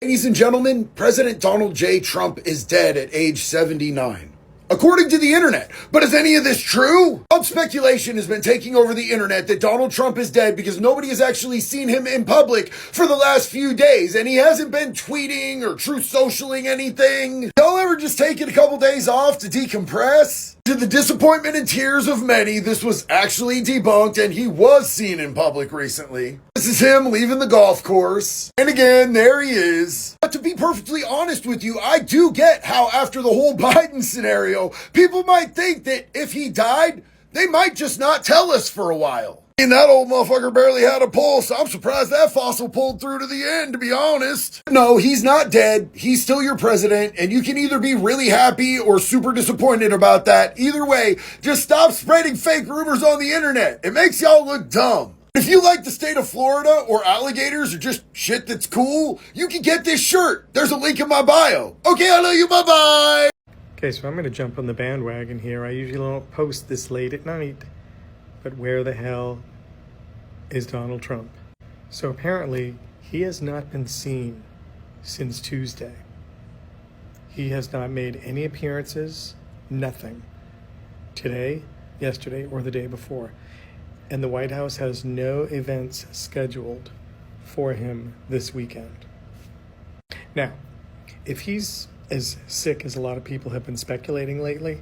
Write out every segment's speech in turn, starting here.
Ladies and gentlemen, President Donald J. Trump is dead at age 79. According to the internet. But is any of this true? All speculation has been taking over the internet that Donald Trump is dead because nobody has actually seen him in public for the last few days, and he hasn't been tweeting or truth socialing anything. Y'all ever just taking a couple days off to decompress? To the disappointment and tears of many, this was actually debunked and he was seen in public recently. This is him leaving the golf course. And again, there he is. But to be perfectly honest with you, I do get how after the whole Biden scenario, people might think that if he died, they might just not tell us for a while. And that old motherfucker barely had a pulse. I'm surprised that fossil pulled through to the end, to be honest. No, he's not dead. He's still your president, and you can either be really happy or super disappointed about that. Either way, just stop spreading fake rumors on the internet. It makes y'all look dumb. If you like the state of Florida or alligators or just shit that's cool, you can get this shirt. There's a link in my bio. Okay, I love you. Bye-bye. Okay, so I'm going to jump on the bandwagon here. I usually don't post this late at night. But where the hell is Donald Trump? So apparently, he has not been seen since Tuesday. He has not made any appearances, nothing. Today, yesterday, or the day before. And the White House has no events scheduled for him this weekend. Now, if he's as sick as a lot of people have been speculating lately,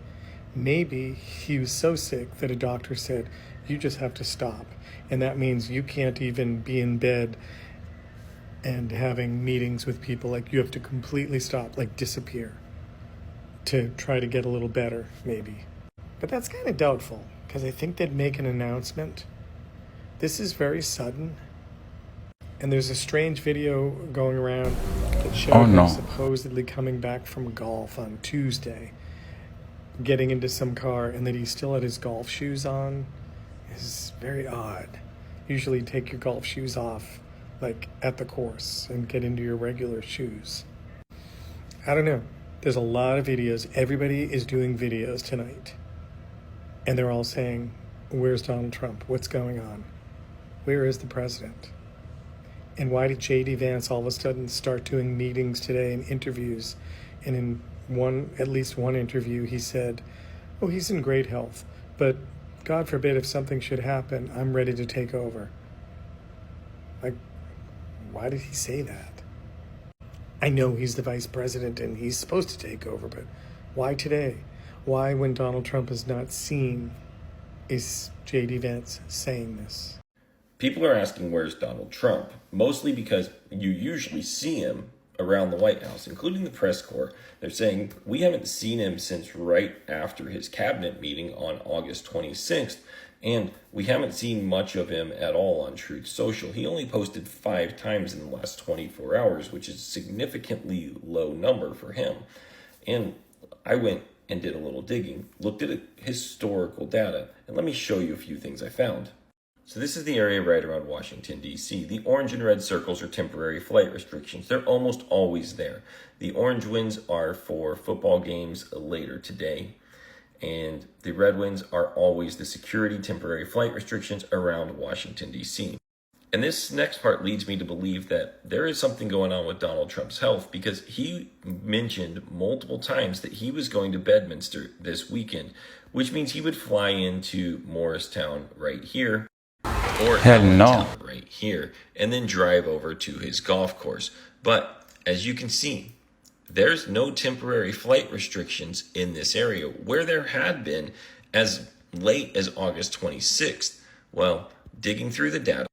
maybe he was so sick that a doctor said, you just have to stop. And that means you can't even be in bed and having meetings with people. Like, you have to completely stop, like disappear, to try to get a little better, maybe. But that's kind of doubtful, because I think they'd make an announcement. This is very sudden. And there's a strange video going around that showed him supposedly coming back from golf on Tuesday, getting into some car, and that he still had his golf shoes on. Is very odd. Usually take your golf shoes off, like at the course, and get into your regular shoes. I don't know. There's a lot of videos. Everybody is doing videos tonight. And they're all saying, where's Donald Trump? What's going on? Where is the president? And why did J.D. Vance all of a sudden start doing meetings today and interviews? And in at least one interview, he said, oh, he's in great health, but God forbid if something should happen, I'm ready to take over. Like, why did he say that? I know he's the vice president and he's supposed to take over, but why today? Why, when Donald Trump is not seen, is J.D. Vance saying this? People are asking, where's Donald Trump? Mostly because you usually see him around the White House, including the press corps. They're saying, we haven't seen him since right after his cabinet meeting on August 26th, and we haven't seen much of him at all on Truth Social. He only posted 5 times in the last 24 hours, which is a significantly low number for him. And I went and did a little digging, looked at historical data, and let me show you a few things I found. So this is the area right around Washington, D.C. The orange and red circles are temporary flight restrictions. They're almost always there. The orange ones are for football games later today, and the red ones are always the security temporary flight restrictions around Washington, D.C. And this next part leads me to believe that there is something going on with Donald Trump's health, because he mentioned multiple times that he was going to Bedminster this weekend, which means he would fly into Morristown right here, or Allentown right here, and then drive over to his golf course. But as you can see, there's no temporary flight restrictions in this area, where there had been as late as August 26th. Well, digging through the data,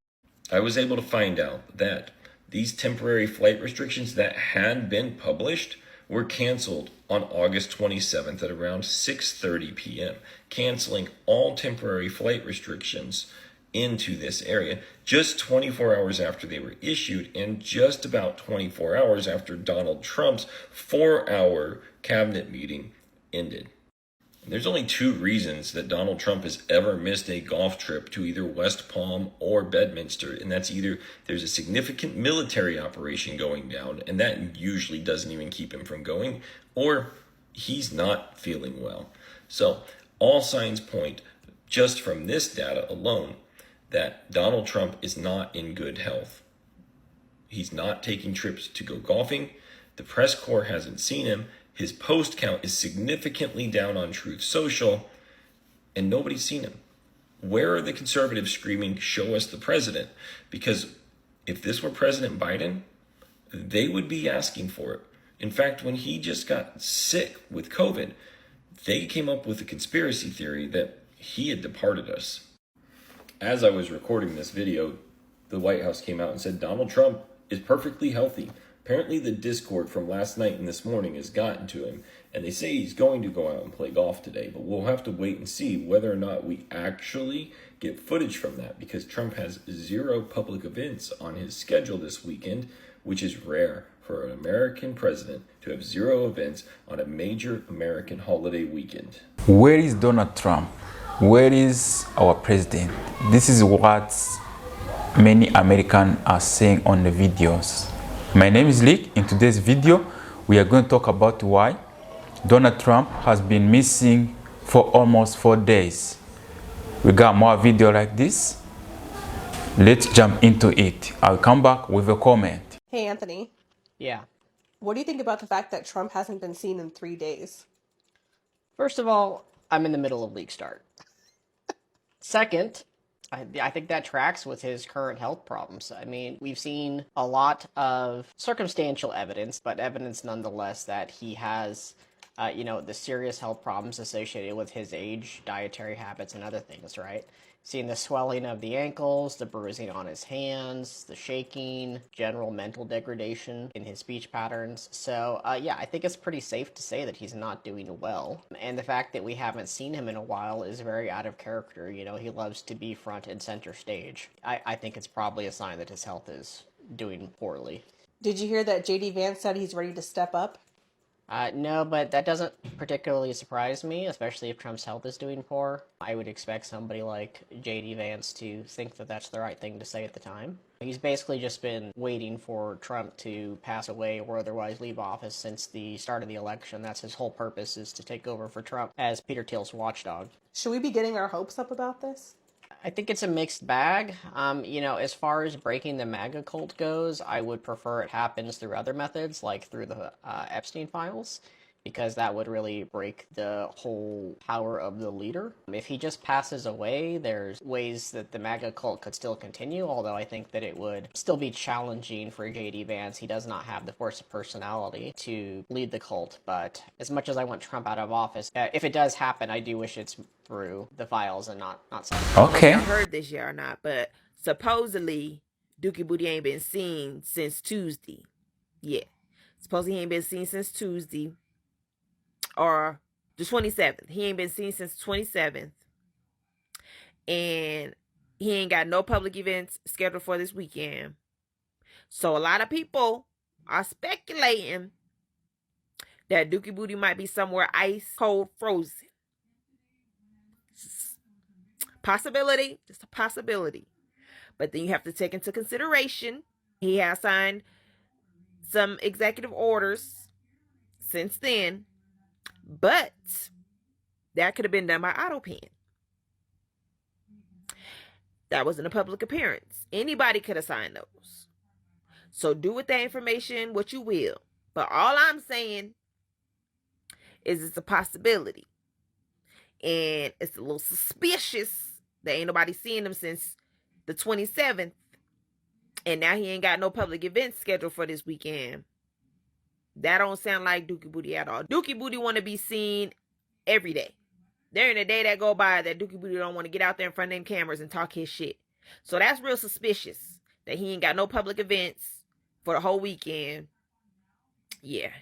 I was able to find out that these temporary flight restrictions that had been published were canceled on August 27th at around 6:30 p.m., canceling all temporary flight restrictions into this area just 24 hours after they were issued, and just about 24 hours after Donald Trump's 4-hour cabinet meeting ended. There's only 2 reasons that Donald Trump has ever missed a golf trip to either West Palm or Bedminster, and that's either there's a significant military operation going down, and that usually doesn't even keep him from going, or he's not feeling well. So all signs point, just from this data alone, that Donald Trump is not in good health. He's not taking trips to go golfing. The press corps hasn't seen him. His post count is significantly down on Truth Social, and nobody's seen him. Where are the conservatives screaming, "Show us the president"? Because if this were President Biden, they would be asking for it. In fact, when he just got sick with COVID, they came up with a conspiracy theory that he had departed us. As I was recording this video, the White House came out and said Donald Trump is perfectly healthy. Apparently the discord from last night and this morning has gotten to him, and they say he's going to go out and play golf today, but we'll have to wait and see whether or not we actually get footage from that, because Trump has 0 public events on his schedule this weekend, which is rare for an American president to have 0 events on a major American holiday weekend. Where is Donald Trump? Where is our president? This is what many Americans are saying on the videos. My name is Lick. In today's video, we are going to talk about why Donald Trump has been missing for almost 4 days. We got more video like this. Let's jump into it. I'll come back with a comment. Hey, Anthony. Yeah. What do you think about the fact that Trump hasn't been seen in 3 days? First of all, I'm in the middle of league start. Second, I think that tracks with his current health problems. I mean, we've seen a lot of circumstantial evidence, but evidence nonetheless that he has, the serious health problems associated with his age, dietary habits, and other things, right? Seeing the swelling of the ankles, the bruising on his hands, the shaking, general mental degradation in his speech patterns. So, I think it's pretty safe to say that he's not doing well. And the fact that we haven't seen him in a while is very out of character. You know, he loves to be front and center stage. I think it's probably a sign that his health is doing poorly. Did you hear that J.D. Vance said he's ready to step up? No, but that doesn't particularly surprise me, especially if Trump's health is doing poor. I would expect somebody like J.D. Vance to think that that's the right thing to say at the time. He's basically just been waiting for Trump to pass away or otherwise leave office since the start of the election. That's his whole purpose, is to take over for Trump as Peter Thiel's watchdog. Should we be getting our hopes up about this? I think it's a mixed bag. As far as breaking the MAGA cult goes, I would prefer it happens through other methods, like through the Epstein files, because that would really break the whole power of the leader. If he just passes away, there's ways that the MAGA cult could still continue, although I think that it would still be challenging for J.D. Vance. He does not have the force of personality to lead the cult, but as much as I want Trump out of office, if it does happen, I do wish it's through the files and not something. Okay. I heard this yet or not, but supposedly Dookie Booty ain't been seen since Tuesday. Yeah. Supposedly he ain't been seen since Tuesday. Or the 27th. He ain't been seen since the 27th. And he ain't got no public events scheduled for this weekend. So a lot of people are speculating that Dookie Booty might be somewhere ice cold frozen. Possibility, just a possibility. But then you have to take into consideration he has signed some executive orders since then, but that could have been done by AutoPen. That wasn't a public appearance. Anybody could have signed those. So do with that information what you will. But all I'm saying is it's a possibility. And it's a little suspicious that ain't nobody seen him since the 27th. And now he ain't got no public events scheduled for this weekend. That don't sound like Dookie Booty at all. Dookie Booty want to be seen every day. There ain't a day that go by that Dookie Booty don't want to get out there in front of them cameras and talk his shit. So that's real suspicious that he ain't got no public events for the whole weekend. Yeah.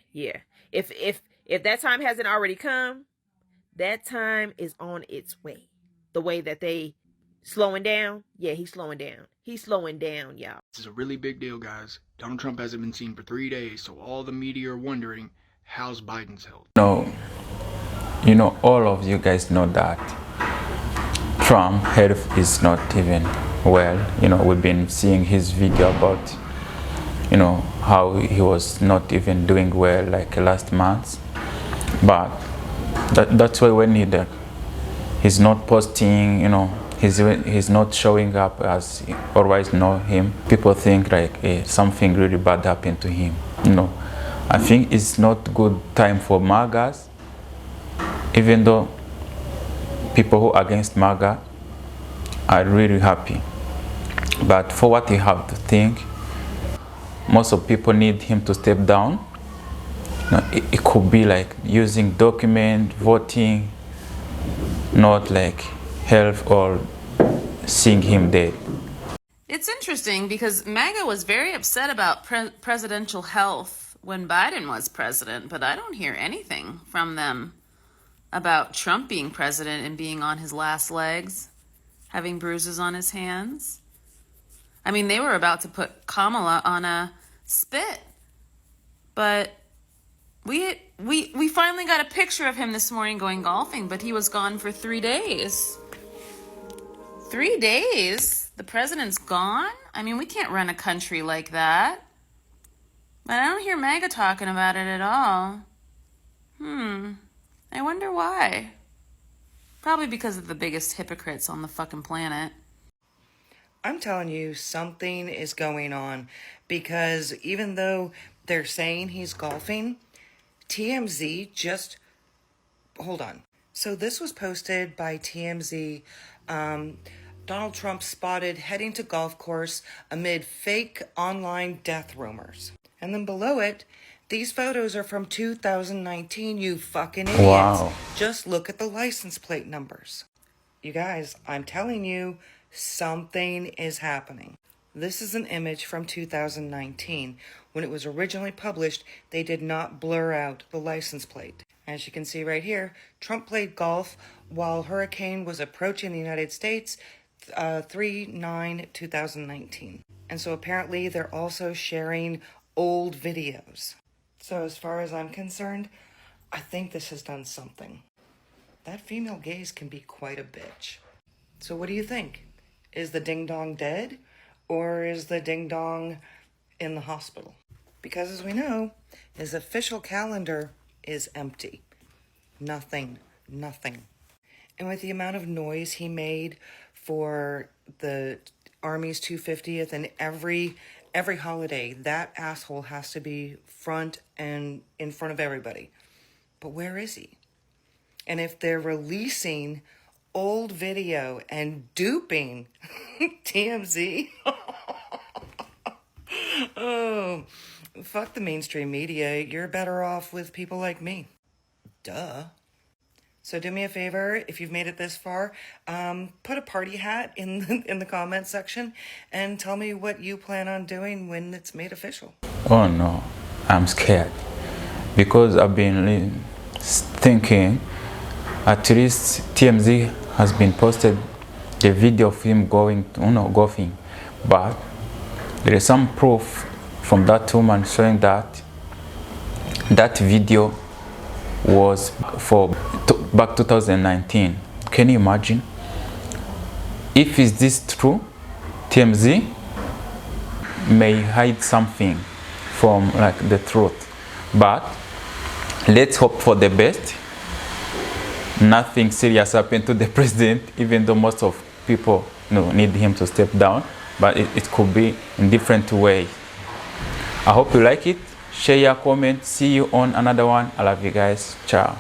If that time hasn't already come, that time is on its way. The way that they slowing down, yeah, he's slowing down. He's slowing down, y'all. This is a really big deal, guys. Donald Trump hasn't been seen for 3 days, so all the media are wondering, how's Biden's health? No, all of you guys know that Trump's health is not even well. We've been seeing his video about, how he was not even doing well like last month. But that's why when he's not posting, he's not showing up as otherwise know him, people think like something really bad happened to him. I think it's not good time for magas, even though people who are against maga are really happy. But for what you have to think, most of people need him to step down. It could be like using document, voting, not like health or seeing him dead. It's interesting because MAGA was very upset about presidential health when Biden was president, but I don't hear anything from them about Trump being president and being on his last legs, having bruises on his hands. I mean, they were about to put Kamala on a spit, but we finally got a picture of him this morning going golfing, but he was gone for 3 days. 3 days? The president's gone? I mean, we can't run a country like that. But I don't hear MAGA talking about it at all. I wonder why. Probably because of the biggest hypocrites on the fucking planet. I'm telling you, something is going on, because even though they're saying he's golfing, TMZ just... Hold on. So this was posted by TMZ. Donald Trump spotted heading to golf course amid fake online death rumors. And then below it, these photos are from 2019, you fucking idiots. Wow. Just look at the license plate numbers. You guys, I'm telling you, something is happening. This is an image from 2019. When it was originally published, they did not blur out the license plate. As you can see right here, Trump played golf while hurricane was approaching the United States, 3/9/2019. And so apparently they're also sharing old videos. So as far as I'm concerned, I think this has done something. That female gaze can be quite a bitch. So what do you think? Is the ding-dong dead, or is the ding-dong in the hospital? Because as we know, his official calendar is empty. Nothing. And with the amount of noise he made for the Army's 250th and every holiday, that asshole has to be front and in front of everybody. But where is he? And if they're releasing old video and duping TMZ, oh, fuck the mainstream media. You're better off with people like me. Duh. So do me a favor, if you've made it this far, put a party hat in the comment section and tell me what you plan on doing when it's made official. Oh no, I'm scared, because I've been thinking at least TMZ has been posted the video of him going golfing, but there is some proof from that woman showing that video was for back 2019. Can you imagine? If is this true, TMZ may hide something from like the truth, but let's hope for the best. Nothing serious happened to the president, even though most of people need him to step down, but it could be in different way. I hope you like it. Share your comment. See you on another one. I love you guys. Ciao.